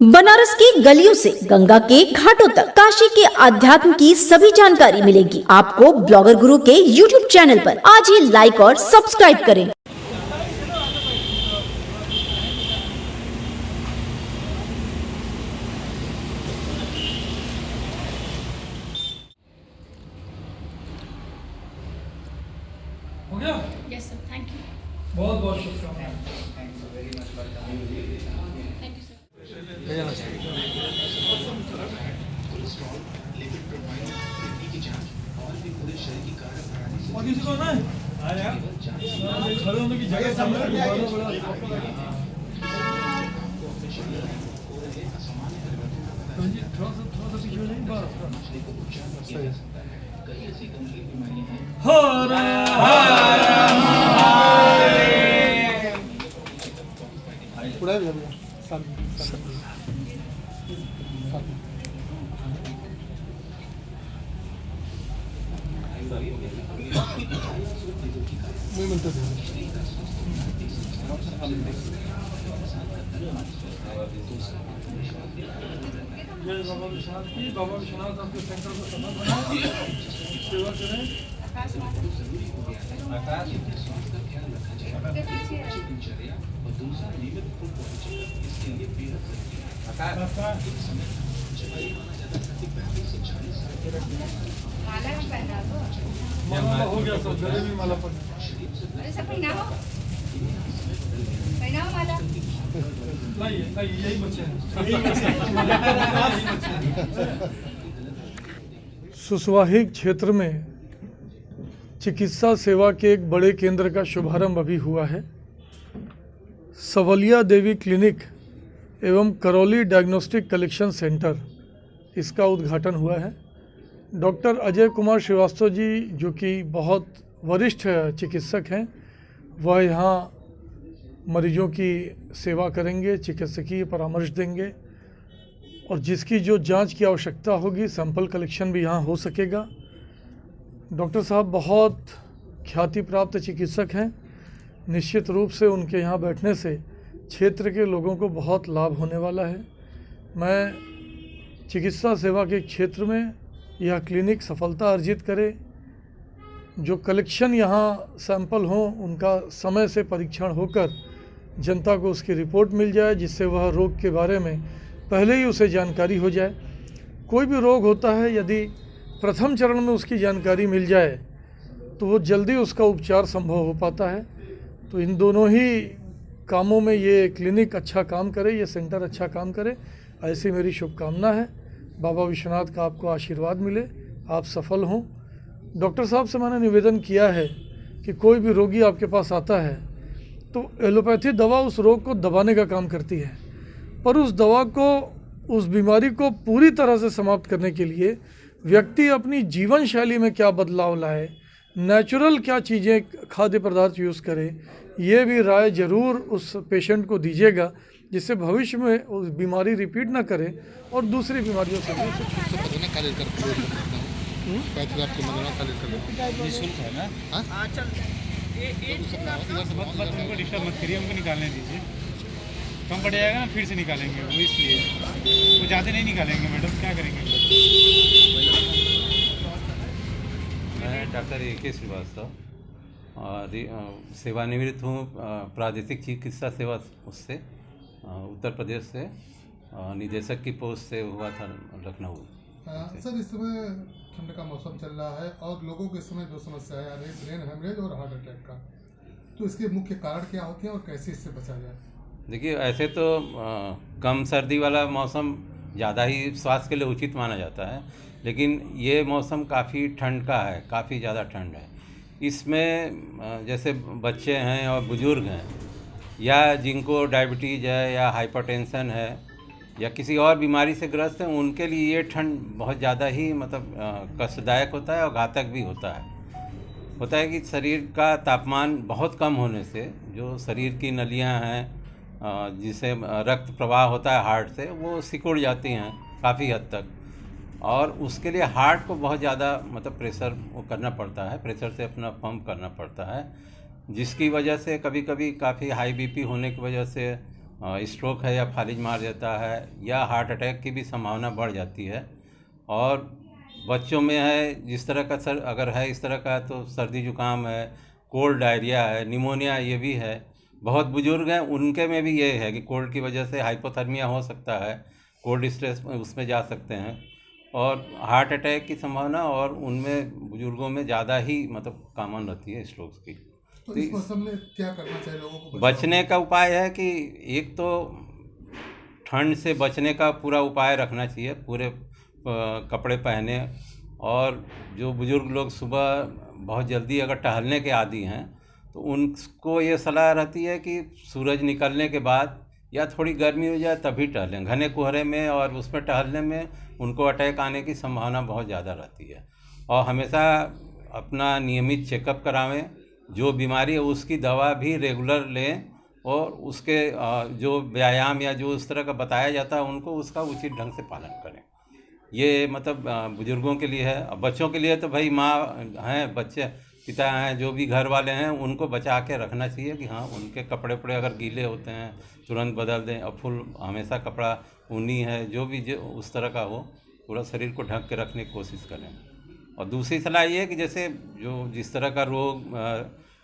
बनारस की गलियों से गंगा के घाटों तक काशी के आध्यात्म की सभी जानकारी मिलेगी आपको ब्लॉगर गुरु के YouTube चैनल पर। आज ही लाइक और सब्सक्राइब करें। हो गया? Yes sir, thank you. बहुत बहुत शुभकामनाएं। Thank you sir. और किसी को ना आया खड़े होने की जगह सामने बड़ा जी थोड़ा सा पीछे हो जाएंगे बस सही है। हर उड़ा भी सब मैं मिलता जय बाबा विश्वनाथ की। बाबा विश्वनाथ आपके सेंटर को सफल बनाए, सेवा करें। माला हो गया सब, गले में माला पड़ नहीं यही बच्चे सुस्वाहिक क्षेत्र में चिकित्सा सेवा के एक बड़े केंद्र का शुभारंभ अभी हुआ है। सवलिया देवी क्लिनिक एवं करौली डायग्नोस्टिक कलेक्शन सेंटर, इसका उद्घाटन हुआ है। डॉक्टर अजय कुमार श्रीवास्तव जी, जो कि बहुत वरिष्ठ चिकित्सक हैं, वह यहाँ मरीजों की सेवा करेंगे, चिकित्सकीय परामर्श देंगे और जिसकी जो जांच की आवश्यकता होगी, सैंपल कलेक्शन भी यहाँ हो सकेगा। डॉक्टर साहब बहुत ख्याति प्राप्त चिकित्सक हैं। निश्चित रूप से उनके यहाँ बैठने से क्षेत्र के लोगों को बहुत लाभ होने वाला है। मैं चिकित्सा सेवा के क्षेत्र में यह क्लिनिक सफलता अर्जित करे, जो कलेक्शन यहाँ सैंपल हों उनका समय से परीक्षण होकर जनता को उसकी रिपोर्ट मिल जाए, जिससे वह रोग के बारे में पहले ही उसे जानकारी हो जाए। कोई भी रोग होता है, यदि प्रथम चरण में उसकी जानकारी मिल जाए तो वो जल्दी उसका उपचार संभव हो पाता है। तो इन दोनों ही कामों में ये क्लिनिक अच्छा काम करे, ये सेंटर अच्छा काम करे, ऐसी मेरी शुभकामना है। बाबा विश्वनाथ का आपको आशीर्वाद मिले, आप सफल हों। डॉक्टर साहब से मैंने निवेदन किया है कि कोई भी रोगी आपके पास आता है तो एलोपैथी दवा उस रोग को दबाने का काम करती है, पर उस दवा को, उस बीमारी को पूरी तरह से समाप्त करने के लिए व्यक्ति अपनी जीवन शैली में क्या बदलाव लाए, नेचुरल क्या चीज़ें, खाद्य पदार्थ यूज़ करे, ये भी राय ज़रूर उस पेशेंट को दीजिएगा, जिससे भविष्य में उस बीमारी रिपीट ना करे और दूसरी बीमारियों से भी निःशुल्क है ना। हाँ चल डिस्टर्ब मत करिए, हमको निकालने दीजिए। कम पड़ जाएगा ना, फिर से निकालेंगे वो, इसलिए वो ज़्यादा नहीं निकालेंगे मैडम, क्या करेंगे। मैं डॉक्टर AK श्रीवास्तव सेवानिवृत्त हूँ प्रादेशिक चिकित्सा सेवा उससे उत्तर प्रदेश से, निदेशक की पोस्ट से हुआ था लखनऊ। सर, इस समय ठंड का मौसम चल रहा है और लोगों के समय जो समस्याएं आ रही है, ब्रेन हेमरेज और हार्ट अटैक का, तो इसके मुख्य कारण क्या होते हैं और कैसे इससे बचा जाए? देखिए, ऐसे तो कम सर्दी वाला मौसम ज़्यादा ही स्वास्थ्य के लिए उचित माना जाता है, लेकिन ये मौसम काफ़ी ठंड का है, काफ़ी ज़्यादा ठंड है। इसमें जैसे बच्चे हैं और बुज़ुर्ग हैं, या जिनको डायबिटीज़ है या हाइपरटेंशन है या किसी और बीमारी से ग्रस्त हैं, उनके लिए ये ठंड बहुत ज़्यादा ही मतलब कष्टदायक होता है और घातक भी होता है कि शरीर का तापमान बहुत कम होने से जो शरीर की नलियां हैं, जिसे रक्त प्रवाह होता है हार्ट से, वो सिकुड़ जाती हैं काफ़ी हद तक, और उसके लिए हार्ट को बहुत ज़्यादा मतलब प्रेशर वो करना पड़ता है, प्रेशर से अपना पंप करना पड़ता है, जिसकी वजह से कभी कभी काफ़ी हाई BP होने की वजह से स्ट्रोक है या फालिज मार देता है या हार्ट अटैक की भी संभावना बढ़ जाती है। और बच्चों में है जिस तरह का सर अगर है इस तरह का तो सर्दी जुकाम है, कोल्ड डायरिया है, निमोनिया ये भी है। बहुत बुजुर्ग हैं उनके में भी ये है कि कोल्ड की वजह से हाइपोथर्मिया हो सकता है, कोल्ड स्ट्रेस उसमें जा सकते हैं। और हार्ट अटैक की संभावना और उनमें बुजुर्गों में ज़्यादा ही मतलब कॉमन रहती है स्ट्रोक्स की। तो इस मौसम में क्या करना चाहिए लोगों को? बचने का उपाय है कि एक तो ठंड से बचने का पूरा उपाय रखना चाहिए, पूरे कपड़े पहने। और जो बुज़ुर्ग लोग सुबह बहुत जल्दी अगर टहलने के आदी हैं तो उनको ये सलाह रहती है कि सूरज निकलने के बाद या थोड़ी गर्मी हो जाए तभी टहलें। घने कोहरे में और उसमें टहलने में उनको अटैक आने की संभावना बहुत ज़्यादा रहती है। और हमेशा अपना नियमित चेकअप करावें, जो बीमारी है उसकी दवा भी रेगुलर लें और उसके जो व्यायाम या जो उस तरह का बताया जाता है उनको उसका उचित ढंग से पालन करें। ये मतलब बुज़ुर्गों के लिए है। अब बच्चों के लिए तो भाई माँ हैं, बच्चे पिता हैं, जो भी घर वाले हैं उनको बचा के रखना चाहिए कि हाँ उनके कपड़े वपड़े अगर गीले होते हैं तुरंत बदल दें। और फुल हमेशा कपड़ा ऊनी है जो भी जो उस तरह का हो पूरा शरीर को ढक के रखने की कोशिश करें। और दूसरी सलाह ये है कि जैसे जो जिस तरह का रोग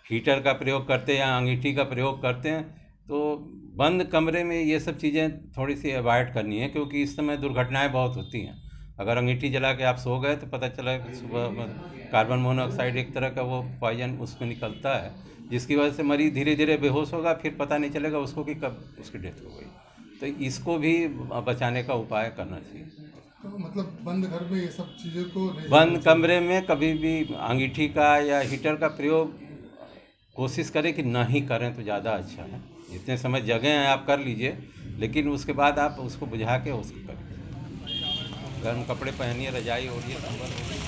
हीटर का प्रयोग करते हैं या अंगीठी का प्रयोग करते हैं तो बंद कमरे में ये सब चीज़ें थोड़ी सी अवॉइड करनी है, क्योंकि इस समय दुर्घटनाएं बहुत होती हैं। अगर अंगीठी जला के आप सो गए तो पता चला कि सुबह कार्बन मोनोऑक्साइड एक तरह का वो पॉइजन उसमें निकलता है, जिसकी वजह से मरीज़ धीरे धीरे बेहोश होगा, फिर पता नहीं चलेगा उसको कि कब उसकी डेथ हो गई। तो इसको भी बचाने का उपाय करना चाहिए। तो मतलब बंद घर में ये सब चीज़ों को नहीं बंद कमरे में कभी भी अंगीठी का या हीटर का प्रयोग कोशिश करें कि ना ही करें तो ज़्यादा अच्छा है। जितने समय जगह हैं आप कर लीजिए, लेकिन उसके बाद आप उसको बुझा के उसको करें। गर्म कपड़े पहनिए, रजाई ओढ़िए, कंबल ओढ़िए।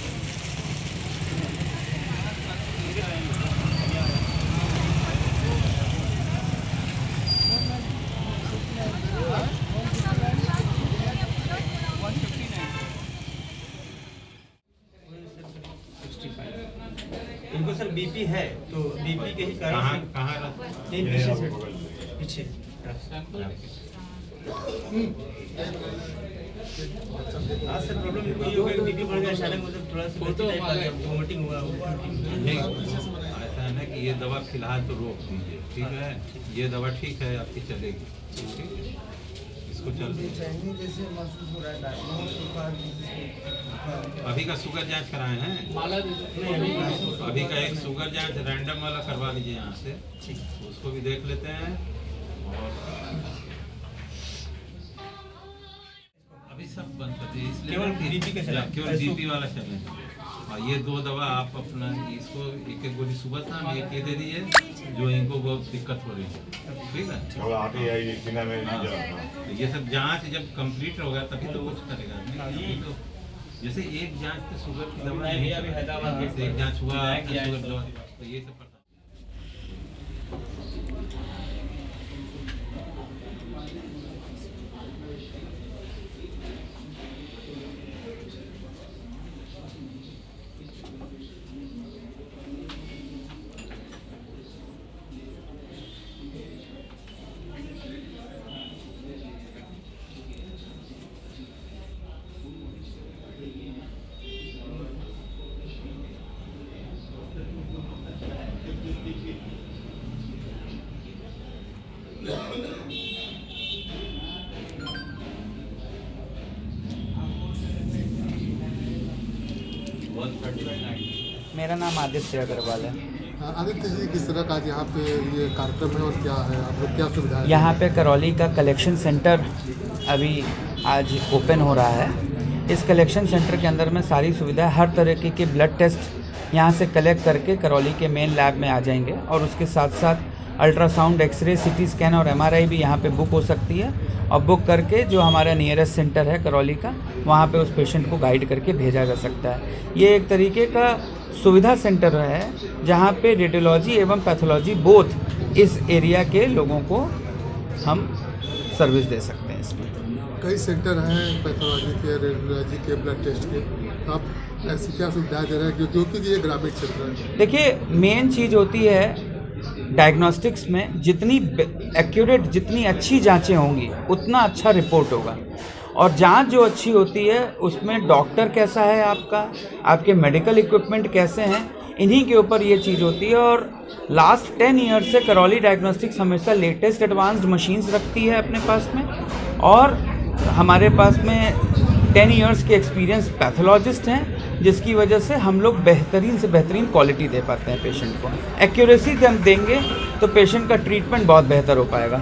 इनको सर बीपी है तो बीपी के ही कारण पीछे हाँ सर प्रॉब्लम इनको ये हो गया बीपी बढ़ गया अचानक, मतलब थोड़ा सा वोमिटिंग हुआ। ऐसा है ना कि ये दवा फिलहाल तो रोक दीजिए, ठीक है? ये दवा ठीक है आपकी चलेगी, ठीक है? इसको चल जैसे महसूस हो रहा है। अभी का शुगर जांच कराए हैं? अभी का एक शुगर जांच रैंडम वाला करवा लीजिए यहाँ से, उसको भी देख लेते हैं। और अभी सब बंद कर दिए, इसलिए केवल बीपी का चला, केवल बीपी वाला चलेगा। और ये दो दवा आप अपना इसको एक एक गोली सुबह शाम एक ये दे दीजिए जो इनको बहुत दिक्कत हो रही है, ठीक है? तो ये सब जांच जब कंप्लीट होगा तभी तो कुछ करेगा। नहीं तो जैसे एक जांच पे शुगर की दवा नहीं, अभी हैदराबाद से एक जांच हुआ शुगर दवा, तो ये सब मेरा नाम आदित्य अग्रवाल है। आदित्य जी, किस तरह का यहाँ पे ये कार्यक्रम है और क्या है, आप लोग क्या सुविधा है? यहाँ पे करौली का कलेक्शन सेंटर अभी आज ओपन हो रहा है। इस कलेक्शन सेंटर के अंदर में सारी सुविधा, हर तरीके के ब्लड टेस्ट यहाँ से कलेक्ट करके करौली के मेन लैब में आ जाएंगे और उसके साथ साथ अल्ट्रासाउंड, एक्सरे, सीटी स्कैन और एमआरआई भी यहाँ पे बुक हो सकती है। और बुक करके जो हमारा नियरेस्ट सेंटर है करौली का, वहाँ पे उस पेशेंट को गाइड करके भेजा जा सकता है। ये एक तरीके का सुविधा सेंटर है जहाँ पे रेडियोलॉजी एवं पैथोलॉजी बोथ इस एरिया के लोगों को हम सर्विस दे सकते हैं। इसमें कई सेंटर हैं पैथोलॉजी के, रेडियोलॉजी के, ब्लड टेस्ट के, तो आप ऐसी क्या सुविधाएं दे रहे हैं क्योंकि ये ग्रामीण क्षेत्र है? देखिए, मेन चीज़ होती है डायग्नोस्टिक्स में जितनी एक्यूरेट, जितनी अच्छी जांचें होंगी उतना अच्छा रिपोर्ट होगा। और जांच जो अच्छी होती है उसमें डॉक्टर कैसा है आपका, आपके मेडिकल इक्विपमेंट कैसे हैं, इन्हीं के ऊपर ये चीज़ होती है। और लास्ट 10 ईयर्स से करौली डायग्नोस्टिक्स हमेशा लेटेस्ट एडवांस्ड मशीन्स रखती है अपने पास में, और हमारे पास में 10 ईयर्स के एक्सपीरियंस पैथोलॉजिस्ट हैं, जिसकी वजह से हम लोग बेहतरीन से बेहतरीन क्वालिटी दे पाते हैं पेशेंट को। एक्यूरेसी हम देंगे तो पेशेंट का ट्रीटमेंट बहुत बेहतर हो पाएगा।